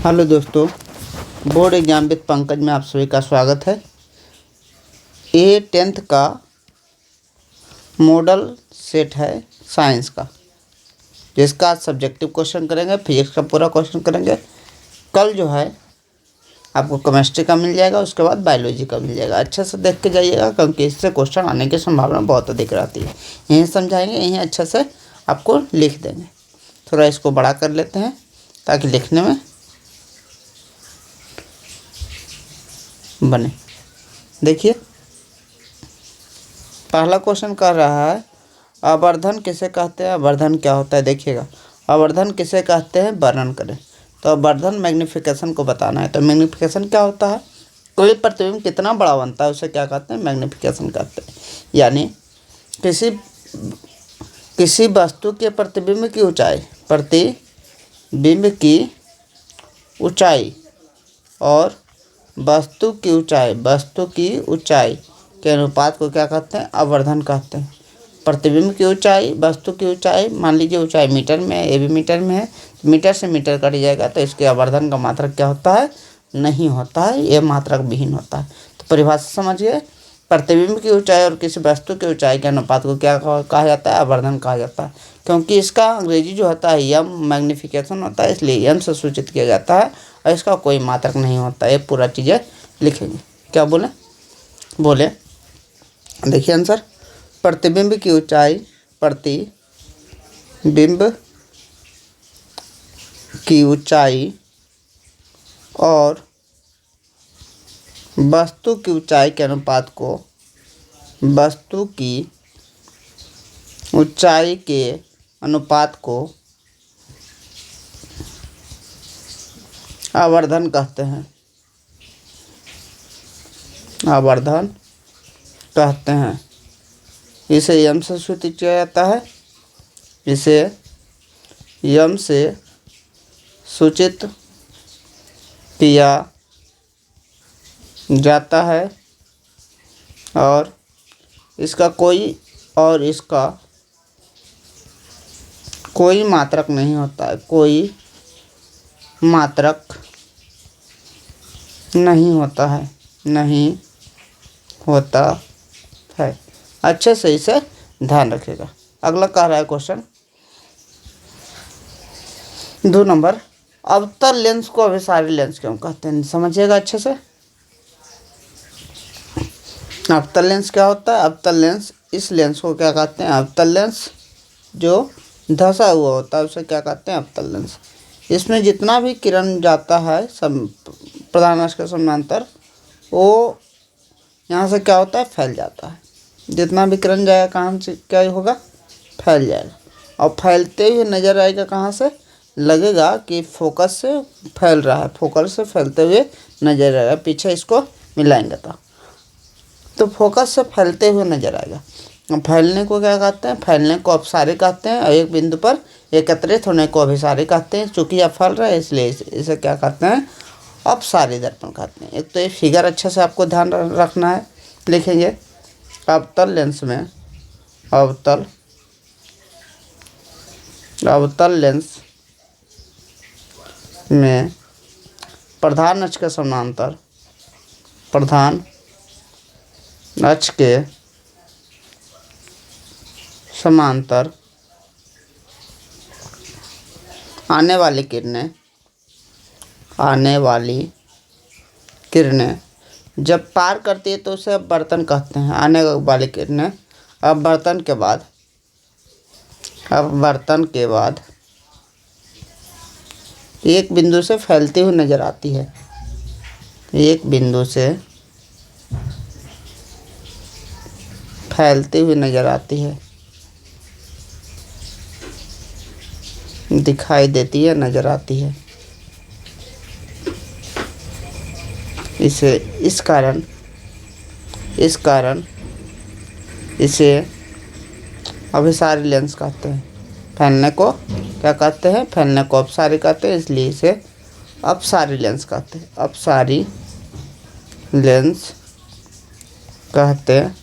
Hello दोस्तों, board exam with Pankaj में आप सभी का स्वागत है। ये 10th का मॉडल सेट है साइंस का, जिसका आज सब्जेक्टिव क्वेश्चन करेंगे, फिजिक्स का पूरा क्वेश्चन करेंगे। कल जो है आपको केमिस्ट्री का मिल जाएगा, उसके बाद बायोलॉजी का मिल जाएगा। अच्छे से देख के जाइएगा, क्योंकि इससे क्वेश्चन आने की संभावना बहुत अधिक रहती है। यहीं समझाएंगे, यहीं अच्छे से आपको लिख देंगे। थोड़ा इसको बड़ा कर लेते हैं ताकि लिखने में बने। देखिए, पहला क्वेश्चन कर रहा है आवर्धन किसे कहते हैं। आवर्धन क्या होता है देखिएगा। आवर्धन किसे कहते हैं वर्णन करें। तो आवर्धन मैग्नीफिकेशन को बताना है। तो मैग्नीफिकेशन क्या होता है, कोई प्रतिबिंब कितना बड़ा बनता है उसे क्या कहते हैं, मैग्नीफिकेशन कहते हैं। यानी किसी वस्तु के प्रतिबिंब की ऊंचाई और वस्तु की ऊंचाई के अनुपात को क्या कहते हैं, आवर्धन कहते हैं। प्रतिबिंब की ऊंचाई, वस्तु की ऊंचाई, मान लीजिए ऊंचाई मीटर में है, ये भी मीटर में है, तो मीटर से मीटर कट जाएगा, तो इसके आवर्धन का मात्रक क्या होता है, नहीं होता है, ये मात्रक विहीन होता है। तो परिभाषा समझिए, प्रतिबिंब की ऊंचाई और किसी वस्तु की ऊंचाई के अनुपात को क्या कहा जाता है, आवर्धन कहा जाता है। क्योंकि इसका अंग्रेजी जो होता है यम मैग्नीफिकेशन होता है, इसलिए यम से सूचित किया जाता है, और इसका कोई मात्रक नहीं होता है। ये पूरा चीज़ें लिखेंगे। क्या बोले देखिए आंसर, प्रतिबिंब की ऊंचाई, प्रतिबिंब की ऊंचाई और वस्तु की ऊंचाई के अनुपात को वस्तु की ऊंचाई के अनुपात को आवर्धन कहते हैं। आवर्धन कहते हैं। इसे यम से सूचित किया जाता है, इसे यम से सूचित किया जाता है, और इसका कोई मात्रक नहीं होता है, कोई मात्रक नहीं होता है। अच्छे से इसे ध्यान रखिएगा। अगला कह रहा है क्वेश्चन 2 नंबर, अवतल लेंस को अभिसारी लेंस क्यों कहते हैं। समझिएगा अच्छे से। अवतल लेंस क्या होता है, अवतल लेंस, इस लेंस को क्या कहते हैं, अवतल लेंस। जो धंसा हुआ होता है उसे क्या कहते हैं, अवतल लेंस। इसमें जितना भी किरण जाता है सब प्रधान अक्ष के समानांतर, वो यहाँ से क्या होता है, फैल जाता है। जितना भी किरण जाएगा कहाँ से क्या होगा, फैल जाएगा, और फैलते हुए नजर आएगा। कहाँ से लगेगा कि फोकस से फैल रहा है, फोकस से फैलते हुए नजर आएगा। पीछे इसको मिलाएंगे तो फोकस से फैलते हुए नजर आएगा। फैलने को क्या कहते हैं, फैलने को अपसारी कहते हैं, और एक बिंदु पर एकत्रित होने को अभिसारी कहते हैं। चूँकि यह फैल रहा है इसलिए इसे क्या कहते हैं, अपसारी दर्पण कहते हैं। एक तो ये फिगर अच्छे से आपको ध्यान रखना है। लिखेंगे, अवतल लेंस में प्रधान अक्ष के समानांतर आने वाली किरणें जब पार करती है तो उसे अपवर्तन कहते हैं। आने वाली किरणें अपवर्तन के बाद एक बिंदु से फैलती हुई नजर आती है। एक बिंदु से फैलती हुई नजर आती है, दिखाई देती है, नजर आती है। इस कारण इसे अभिसारी लेंस कहते हैं। फैलने को क्या कहते हैं, फैलने को अपसारी कहते हैं, इसलिए इसे अपसारी लेंस कहते हैं। अपसारी लेंस कहते हैं।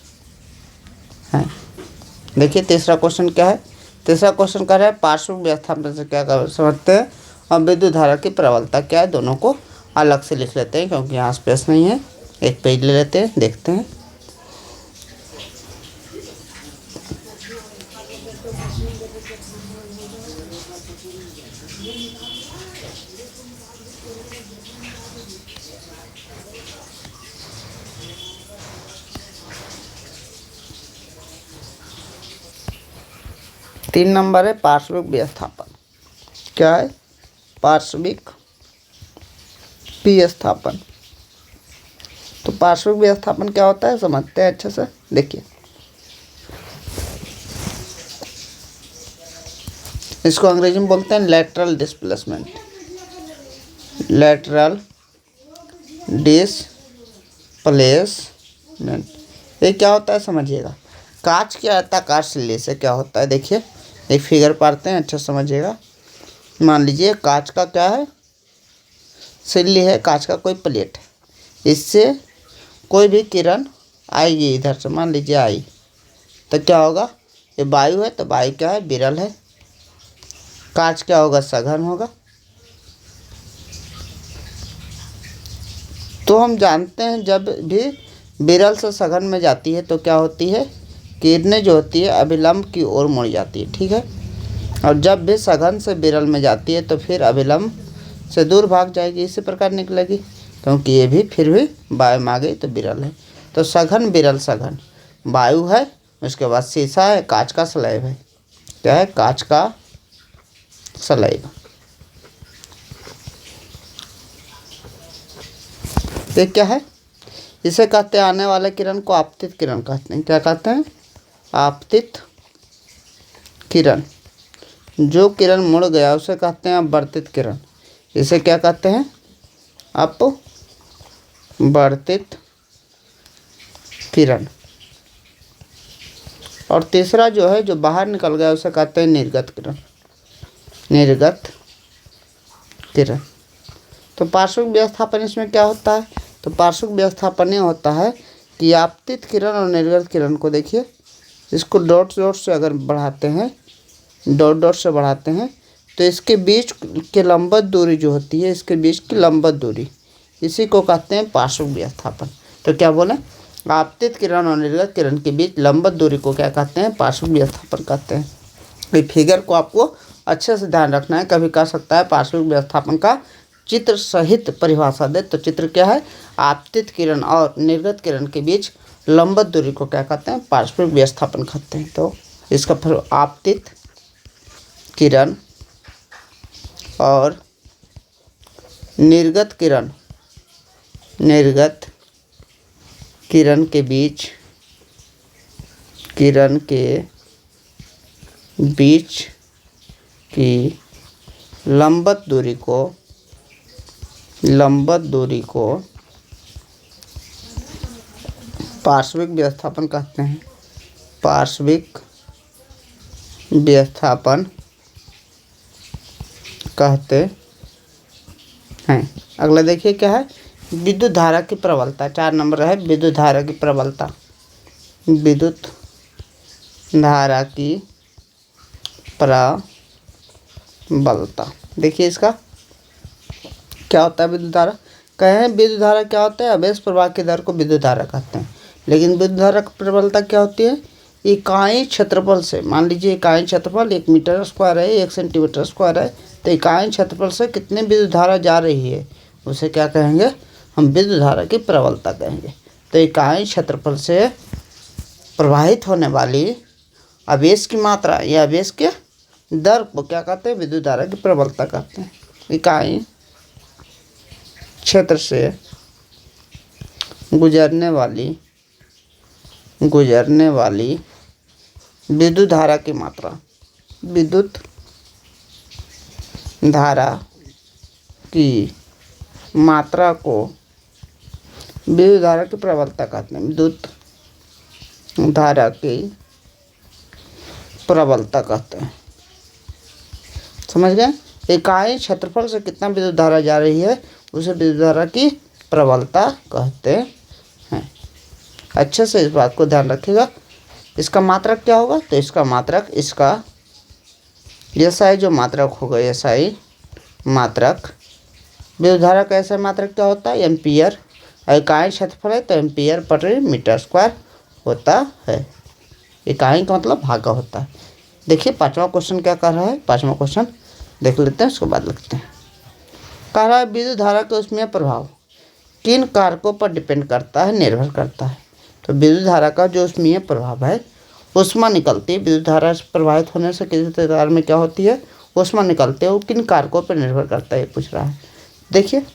देखिए तीसरा क्वेश्चन क्या है। तीसरा क्वेश्चन कह रहा है पार्श्व व्यवस्था में से क्या समझते हैं। अब विद्युत धारा की प्रबलता क्या है, दोनों को अलग से लिख लेते हैं क्योंकि यहाँ स्पेस नहीं है। एक पेज ले लेते हैं, देखते हैं। तीन नंबर है पार्श्विक विस्थापन। क्या है? पार्श्विक विस्थापन। तो पार्श्विक विस्थापन क्या होता है समझते हैं अच्छे से। देखिए, इसको अंग्रेजी में बोलते हैं लेटरल डिस्प्लेसमेंट। लेटरल डिस्प्लेसमेंट ये क्या होता है समझिएगा। कांच के आयताकार सिल्ली से क्या होता है, देखिए एक फिगर पाते हैं, अच्छा समझिएगा। मान लीजिए कांच का क्या है, सिल्ली है, कांच का कोई प्लेट है, इससे कोई भी किरण आएगी इधर से, मान लीजिए आई, तो क्या होगा, ये वायु है तो वायु क्या है, विरल है। कांच क्या होगा, सघन होगा। तो हम जानते हैं जब भी विरल से सघन में जाती है तो क्या होती है, किरणें जो होती है अभिलंब की ओर मुड़ जाती है, ठीक है। और जब भी सघन से विरल में जाती है तो फिर अभिलंब से दूर भाग जाएगी, इसी प्रकार निकलेगी, क्योंकि ये भी फिर भी वायु में आ गई तो विरल है। तो सघन विरल सघन वायु है, उसके बाद शीशा है, कांच का स्लैब है। क्या है, कांच का स्लैब। ये क्या है, इसे कहते हैं आने वाले किरण को आपतित किरण कहते हैं। क्या कहते हैं, आपतित किरण। जो किरण मुड़ गया उसे कहते हैं अपवर्तित किरण। इसे क्या कहते हैं, अपवर्तित किरण। और तीसरा जो है जो बाहर निकल गया उसे कहते हैं निर्गत किरण। निर्गत किरण। तो पार्श्विक विस्थापन इसमें क्या होता है, तो पार्श्विक विस्थापन ये होता है कि आपतित किरण और निर्गत किरण को देखिए, इसको डॉट डॉट से अगर बढ़ाते हैं, डॉट डॉट से बढ़ाते हैं तो इसके बीच के लंबवत दूरी जो होती है, इसके बीच की लंबवत दूरी, इसी को कहते हैं पार्श्विक विस्थापन। तो क्या बोले, आपतित किरण और निर्गत किरण के बीच लंबवत दूरी को क्या कहते हैं, पार्श्विक विस्थापन कहते हैं। ये फिगर को आपको अच्छे से ध्यान रखना है, कभी कह सकता है पार्श्विक विस्थापन का चित्र सहित परिभाषा दे, तो चित्र क्या है, आपतित किरण और निर्गत किरण के बीच लंबवत दूरी को क्या कहते हैं, पार्श्विक विस्थापन कहते हैं। तो इसका फिर आपतित किरण और निर्गत किरण, निर्गत किरण के बीच, किरण के बीच की लंबवत दूरी को, लंबवत दूरी को पार्श्विक विस्थापन कहते हैं। पार्श्विक विस्थापन कहते हैं। अगला देखिए क्या है, विद्युत धारा की प्रबलता। 4 नंबर है विद्युत धारा की प्रबलता। विद्युत धारा की प्रबलता, देखिए इसका क्या होता है, विद्युत धारा। कहें विद्युत धारा क्या होता है, आवेश प्रवाह की दर को विद्युत धारा कहते हैं। लेकिन विद्युत धारा की प्रबलता क्या होती है, इकाई क्षेत्रफल से, मान लीजिए इकाई क्षेत्रफल 1 मीटर स्क्वायर है, 1 सेंटीमीटर स्क्वायर है, तो इकाई क्षेत्रफल से कितने विद्युत धारा जा रही है उसे क्या कहेंगे, हम विद्युत धारा की प्रबलता कहेंगे। तो इकाई क्षेत्रफल से प्रवाहित होने वाली आवेश की मात्रा या आवेश के दर को क्या कहते हैं, विद्युत धारा की प्रबलता कहते हैं। इकाई क्षेत्र से गुजरने वाली विद्युत धारा की मात्रा, विद्युत धारा की मात्रा को विद्युत धारा की प्रबलता कहते हैं। विद्युत धारा की प्रबलता कहते हैं, समझ गए। इकाई क्षेत्रफल से कितना विद्युत धारा जा रही है उसे विद्युत धारा की प्रबलता कहते हैं। अच्छे से इस बात को ध्यान रखिएगा। इसका मात्रक क्या होगा, तो इसका मात्रक, इसका एसआई जो मात्रक होगा, एसआई मात्रक। विद्युत धारा का ऐसा मात्रक क्या होता है? एम्पियर। इकाई क्षेत्रफल है तो एम्पियर पर मीटर स्क्वायर होता है। इकाई का मतलब भागा होता है। देखिए पांचवा क्वेश्चन क्या कर रहा है। पांचवा क्वेश्चन देख लेते हैं, उसके बाद लिखते हैं। कह रहा है विद्युत धारा का उसमें प्रभाव किन कारकों पर डिपेंड करता है, निर्भर करता है। तो विद्युत धारा का जो उसमें प्रभाव है, ऊष्मा निकलती है। विद्युत धारा से प्रभावित होने से किसी तार में क्या होती है? ऊष्मा निकलती है। वो किन कारकों पर निर्भर करता है, ये पूछ रहा है। देखिए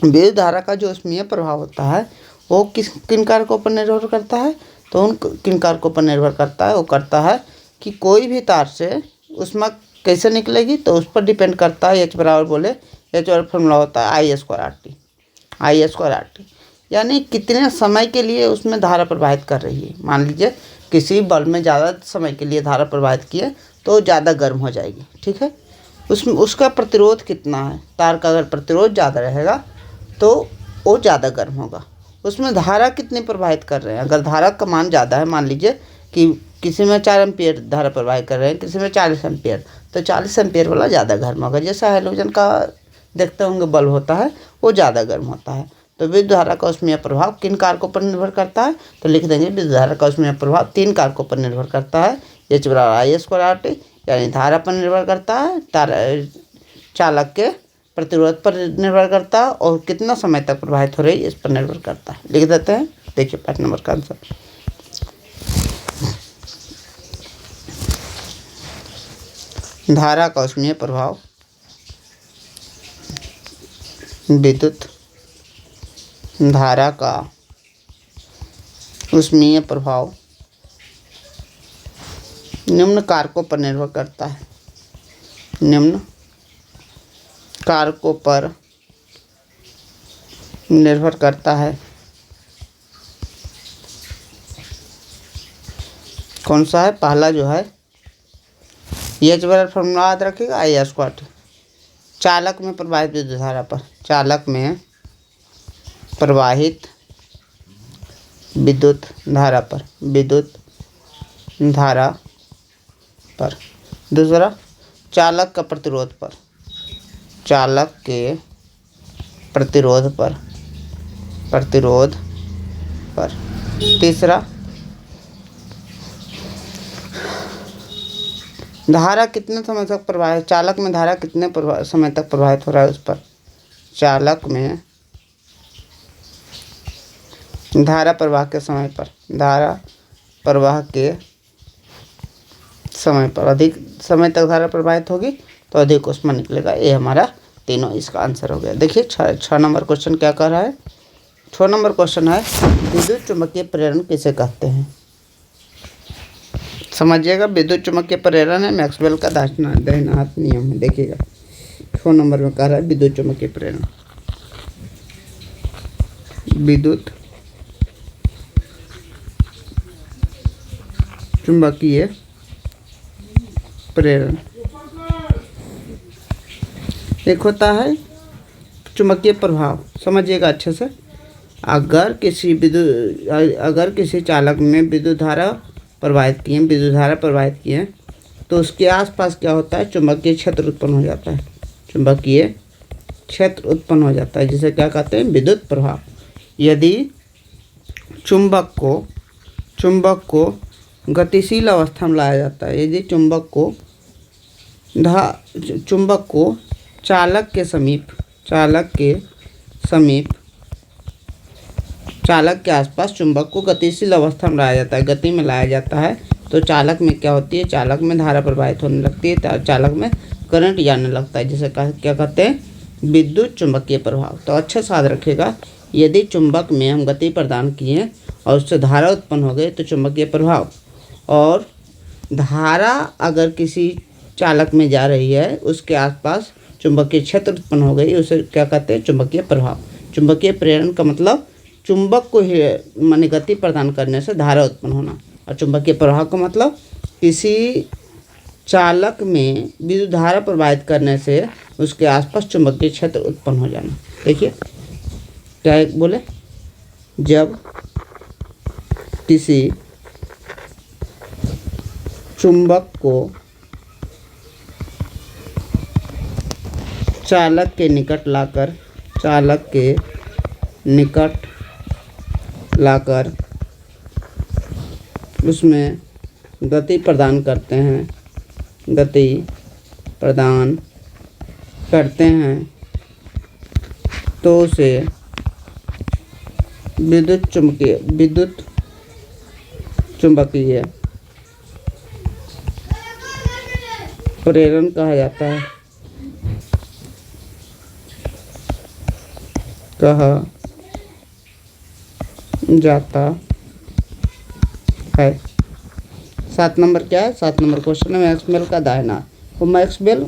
विद्युत धारा का जो उसमें प्रभाव होता है वो किन कारकों पर निर्भर करता है? तो उन किन कारकों पर निर्भर करता है? वो करता है कि कोई भी तार से ऊष्मा कैसे निकलेगी, तो उस पर डिपेंड करता है। एच बराबर बोले, एच और फॉर्मूला होता है आई स्क्वायर आर टी। आई स्क्वायर आर टी यानी कितने समय के लिए उसमें धारा प्रवाहित कर रही है। मान लीजिए किसी बल्ब में ज़्यादा समय के लिए धारा प्रवाहित किए तो ज़्यादा गर्म हो जाएगी, ठीक है। उसका प्रतिरोध कितना है? तार का अगर प्रतिरोध ज़्यादा रहेगा तो वो ज़्यादा गर्म होगा। उसमें धारा कितनी प्रवाहित कर रहे हैं? अगर धारा का मान ज़्यादा है, मान लीजिए कि किसी में 4 एम्पियर धारा प्रवाहित कर रहे हैं, किसी में 40 एम्पियर, तो 40 एम्पियर वाला ज़्यादा गर्म होगा। जैसा हैलोजन का देखते होंगे बल्ब होता है, वो ज़्यादा गर्म होता है। तो विद्युत धारा का उसमें प्रभाव किन कारकों पर निर्भर करता है? तो लिख देंगे विद्युत धारा का उसमें प्रभाव 3 कारकों पर निर्भर करता है। एच बराबर आई स्क्वायर आर टी, यानी धारा पर निर्भर करता है, चालक के प्रतिरोध पर निर्भर करता है, और कितना समय तक प्रवाहित हो रही है इस पर निर्भर करता है। लिख देते हैं। देखिए 5 नंबर का आंसर। धारा का उसमें प्रभाव विद्युत धारा का उसमें प्रभाव निम्न कारकों पर निर्भर करता है। निम्न कारकों पर निर्भर करता है। कौन सा है? पहला जो है एच बराबर फॉर्मूला याद रखिएगा आई स्क्वायर टी। चालक में प्रवाहित विद्युत धारा पर, चालक में प्रवाहित विद्युत धारा पर, विद्युत धारा पर। दूसरा चालक का प्रतिरोध पर, चालक के प्रतिरोध पर, प्रतिरोध पर। तीसरा धारा कितने समय तक प्रवाहित, चालक में धारा कितने समय तक प्रवाहित हो रहा है उस पर। चालक में धारा प्रवाह के समय पर, धारा प्रवाह के समय पर अधिक समय तक धारा प्रवाहित होगी तो अधिक ऊष्मा निकलेगा। ये हमारा तीनों इसका आंसर हो गया। देखिए 6 नंबर क्वेश्चन क्या कर रहा है। 6 नंबर क्वेश्चन है विद्युत चुम्बकीय प्रेरण किसे कहते हैं। समझिएगा, विद्युत चुम्बकीय प्रेरण है मैक्सवेल का दाहिना हाथ नियम है। देखिएगा 6 नंबर में कह रहा है विद्युत चुम्बकीय प्रेरण, विद्युत चुम्बकीय प्रेरण। एक होता है चुम्बकीय प्रभाव, समझिएगा अच्छे से। अगर किसी चालक में विद्युत धारा प्रवाहित किए तो उसके आसपास क्या होता है? चुंबकीय क्षेत्र उत्पन्न हो जाता है। चुंबकीय क्षेत्र उत्पन्न हो जाता है जिसे क्या कहते हैं? विद्युत प्रभाव। यदि चुंबक को गतिशील अवस्था में लाया जाता है, यदि चुंबक को चालक के आसपास चुंबक को गतिशील अवस्था में लाया जाता है, गति में लाया जाता है, तो चालक में क्या होती है? चालक में धारा प्रवाहित होने लगती है, चालक में करंट जाने लगता है, जिसे क्या कहते हैं? विद्युत चुंबकीय प्रभाव। तो अच्छे से याद रखिएगा, यदि चुंबक में हम गति प्रदान किए और उससे धारा उत्पन्न हो गई तो चुंबकीय प्रभाव, और धारा अगर किसी चालक में जा रही है उसके आसपास चुंबकीय क्षेत्र उत्पन्न हो गई, उसे क्या कहते हैं? चुंबकीय प्रभाव। चुंबकीय प्रेरण का मतलब चुंबक को माने गति प्रदान करने से धारा उत्पन्न होना, और चुंबकीय प्रभाव का मतलब किसी चालक में विद्युत धारा प्रवाहित करने से उसके आसपास चुंबकीय क्षेत्र उत्पन्न हो जाना। देखिए क्या बोले, जब किसी चुंबक को चालक के निकट लाकर उसमें गति प्रदान करते हैं तो उसे विद्युत चुंबकीय प्रेरण कहा जाता है। सात नंबर क्या है? 7 नंबर क्वेश्चन है मैक्सवेल का दाहिना। वो मैक्सवेल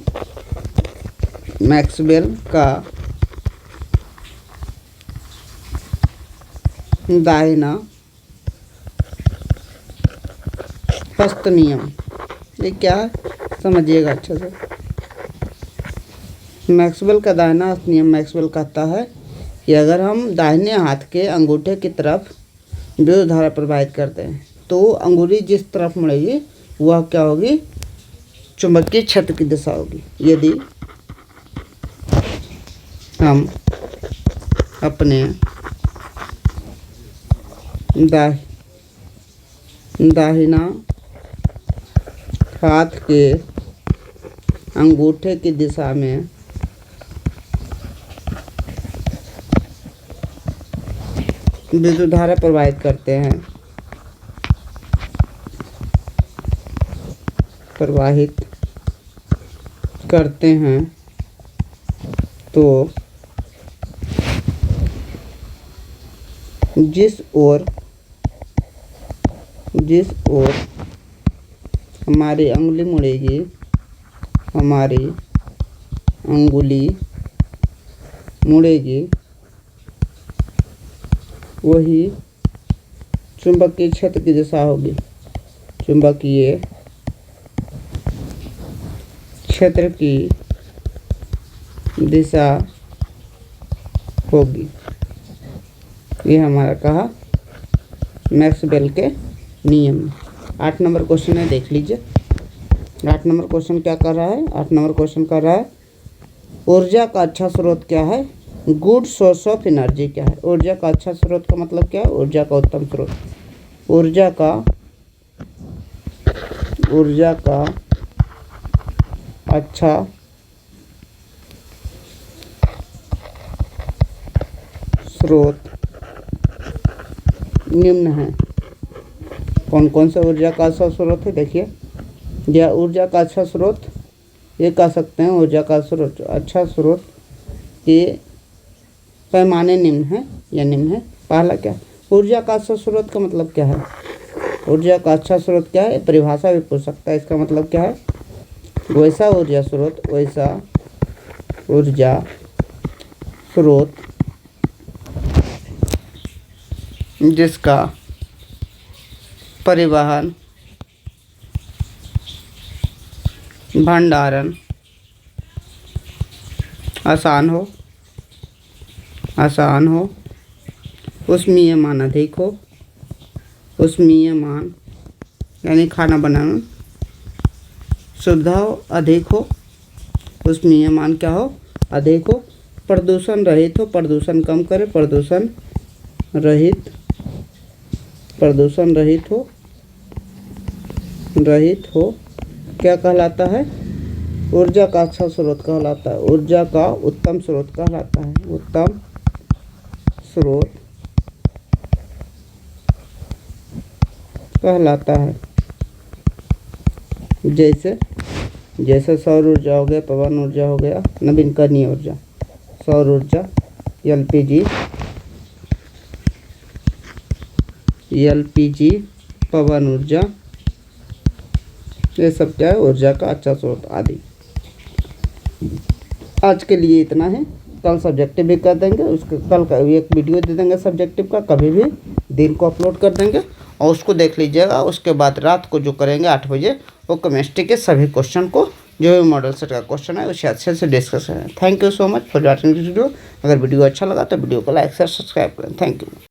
का दाहिना हस्त नियम, ये क्या है समझिएगा अच्छे से। मैक्सवेल का दाहिना हस्त नियम मैक्सवेल कहता है कि अगर हम दाहिने हाथ के अंगूठे की तरफ विद्युत धारा प्रवाहित करते हैं तो अंगुली जिस तरफ मुड़ेगी वह क्या होगी? चुंबकीय क्षेत्र की दिशा होगी। यदि हम अपने दाहिना हाथ के अंगूठे की दिशा में विद्युत धारा प्रवाहित करते हैं तो जिस ओर हमारी अंगुली मुड़ेगी वही चुंबकीय क्षेत्र की दिशा होगी। चुंबकीय क्षेत्र की दिशा होगी। ये हमारा कहा मैक्सवेल के नियम। 8 नंबर क्वेश्चन है, देख लीजिए। 8 नंबर क्वेश्चन क्या कर रहा है? 8 नंबर क्वेश्चन कर रहा है ऊर्जा का अच्छा स्रोत क्या है? गुड सोर्स ऑफ एनर्जी क्या है? ऊर्जा का अच्छा स्रोत का मतलब क्या है? ऊर्जा का उत्तम स्रोत। ऊर्जा का अच्छा स्रोत निम्न है। कौन कौन सा ऊर्जा का अच्छा स्रोत है? देखिए, यह ऊर्जा का अच्छा स्रोत, ये कह सकते हैं ऊर्जा का स्रोत अच्छा स्रोत के पैमाने निम्न है या निम्न है। पहला क्या? ऊर्जा का अच्छा स्रोत का मतलब क्या है? ऊर्जा का अच्छा स्रोत क्या है? परिभाषा भी पूछ सकता है। इसका मतलब क्या है? वैसा ऊर्जा स्रोत जिसका परिवहन, भंडारण आसान हो, उष्मीयमान अधिक हो, उष्मीयमान यानी खाना बनाना सुविधा अधिक हो, उष्मीयमान क्या हो? अधिक हो, प्रदूषण रहित हो, प्रदूषण कम करे, प्रदूषण रहित हो क्या कहलाता है? ऊर्जा का अच्छा स्रोत कहलाता है। ऊर्जा का उत्तम स्रोत कहलाता है। उत्तम स्रोत कहलाता है। जैसे सौर ऊर्जा हो गया, पवन ऊर्जा हो गया, नवीकरणीय ऊर्जा, सौर ऊर्जा, एलपीजी, पवन ऊर्जा, ये सब क्या है? ऊर्जा का अच्छा स्रोत आदि। आज के लिए इतना है। कल सब्जेक्टिव भी कर देंगे, उसके कल का एक वीडियो दे देंगे सब्जेक्टिव का, कभी भी दिन को अपलोड कर देंगे और उसको देख लीजिएगा। उसके बाद रात को जो करेंगे 8 बजे, वो केमिस्ट्री के सभी क्वेश्चन को, जो भी मॉडल सेट का क्वेश्चन है, उसे अच्छे से डिस्कस करें। Thank you so much for watching this video. अगर वीडियो अच्छा लगा तो वीडियो को लाइक शेयर सब्सक्राइब करें। Thank you.